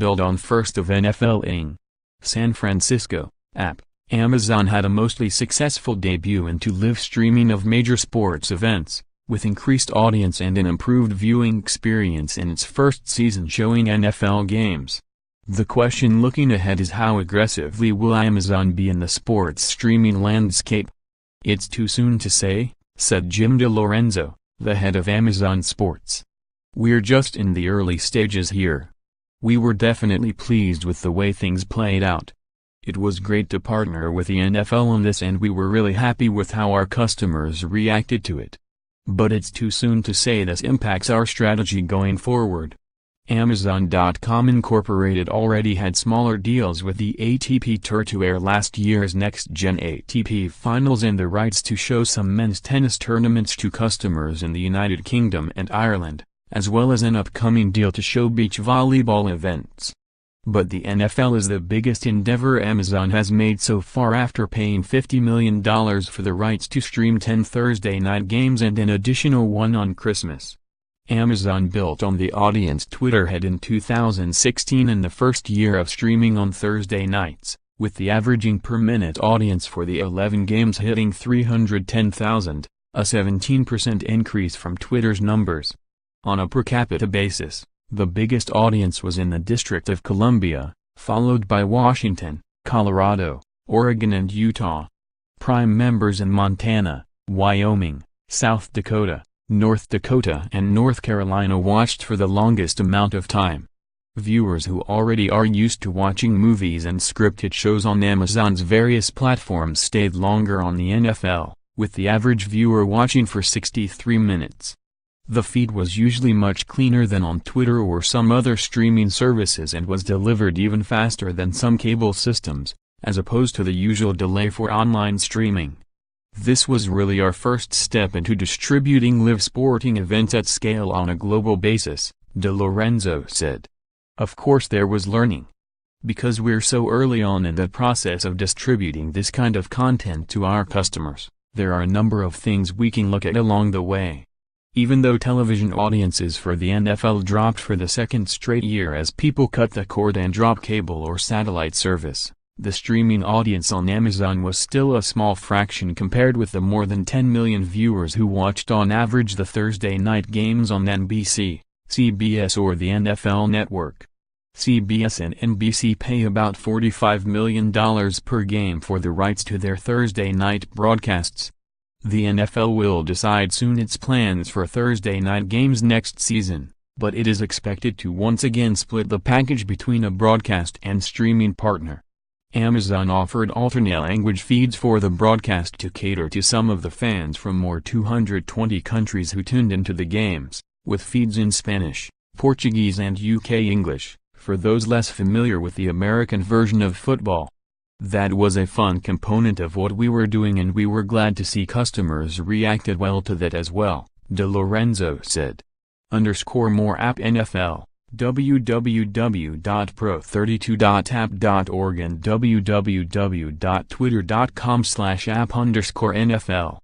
built on first of NFL ing. San Francisco, app. Amazon had a mostly successful debut into live streaming of major sports events, with increased audience and an improved viewing experience in its first season showing NFL games. The question looking ahead is how aggressively will Amazon be in the sports streaming landscape? It's too soon to say, said Jim DeLorenzo, the head of Amazon Sports. We're just in the early stages here. We were definitely pleased with the way things played out. It was great to partner with the NFL on this and we were really happy with how our customers reacted to it. But it's too soon to say this impacts our strategy going forward. Amazon.com Incorporated already had smaller deals with the ATP Tour to air last year's next-gen ATP Finals and the rights to show some men's tennis tournaments to customers in the United Kingdom and Ireland, as well as an upcoming deal to show beach volleyball events. But the NFL is the biggest endeavor Amazon has made so far after paying $50 million for the rights to stream 10 Thursday night games and an additional one on Christmas. Amazon built on the audience Twitter had in 2016 in the first year of streaming on Thursday nights, with the averaging per-minute audience for the 11 games hitting 310,000, a 17% increase from Twitter's numbers. On a per capita basis, the biggest audience was in the District of Columbia, followed by Washington, Colorado, Oregon and Utah. Prime members in Montana, Wyoming, South Dakota, North Dakota and North Carolina watched for the longest amount of time. Viewers who already are used to watching movies and scripted shows on Amazon's various platforms stayed longer on the NFL, with the average viewer watching for 63 minutes. The feed was usually much cleaner than on Twitter or some other streaming services and was delivered even faster than some cable systems, as opposed to the usual delay for online streaming. This was really our first step into distributing live sporting events at scale on a global basis, DeLorenzo said. Of course there was learning. Because we're so early on in the process of distributing this kind of content to our customers, there are a number of things we can look at along the way. Even though television audiences for the NFL dropped for the second straight year as people cut the cord and dropped cable or satellite service, the streaming audience on Amazon was still a small fraction compared with the more than 10 million viewers who watched on average the Thursday night games on NBC, CBS or the NFL Network. CBS and NBC pay about $45 million per game for the rights to their Thursday night broadcasts. The NFL will decide soon its plans for Thursday night games next season, but it is expected to once again split the package between a broadcast and streaming partner. Amazon offered alternate language feeds for the broadcast to cater to some of the fans from more 220 countries who tuned into the games, with feeds in Spanish, Portuguese and UK English, for those less familiar with the American version of football. That was a fun component of what we were doing and we were glad to see customers reacted well to that as well, DeLorenzo said. _more app NFL, www.pro32.app.org and www.twitter.com/app_NFL